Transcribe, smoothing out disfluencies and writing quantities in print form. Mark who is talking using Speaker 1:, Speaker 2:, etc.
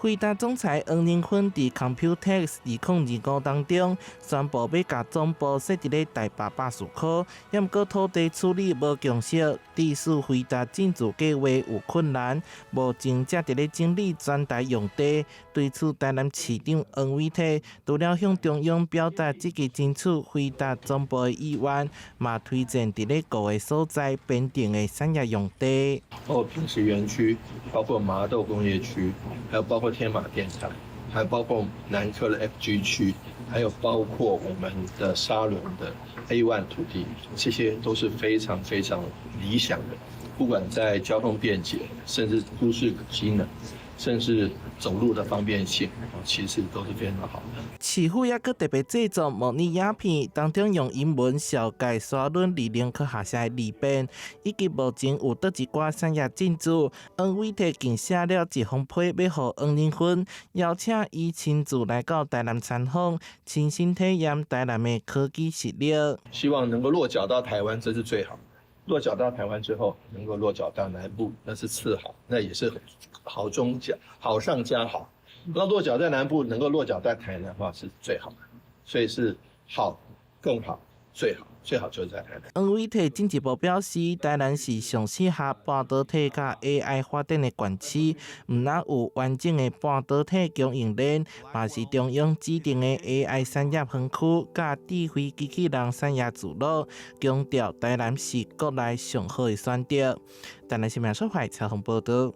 Speaker 1: 辉达总裁黄仁勋伫 Computex 2025当中宣布要甲总部设伫咧台北巴士科，也毋过土地处理无共识，致使辉达进驻计划有困难。目前则伫咧整理全台用地。对此，台南市长黄伟綽除了向中央表达积极争取辉达总部的意愿，嘛推荐伫咧各个所在编定的产业用地，
Speaker 2: 包括平石园区，包括麻豆工业区，还有包括天马电厂，还有包括南科的 FG 区，还有包括我们的沙仑的 A1 土地，这些都是非常非常理想的。不管在交通便捷，甚至都市机能，甚至走路的方便性，其实都是非常好的。
Speaker 1: 市府也搁特别制作模拟影片，当中用英文小解沙仑理联科学社的利便，以及目前有倒一寡产业进驻。黄伟綽更写了一封批，要互黄仁勋邀请伊亲自来到台南参访，亲身体验台南的科技实力。
Speaker 2: 希望能够落脚到台湾，这是最好。落脚到台湾之后，能够落脚到南部，那是次好，那也是好中加好上加好。那落脚在南部，能够落脚在台南的话是最好的，所以是好、更好、最好，最好就是在台南。
Speaker 1: 黄伟綽进一步表示，台南是上适合半导体甲 AI 发展的县市，毋但有完整的半导体供应链，嘛是中央指定的 AI 产业园区甲智慧机器人产业聚落，强调台南是国内上好的选择。台南新闻社会采访报道。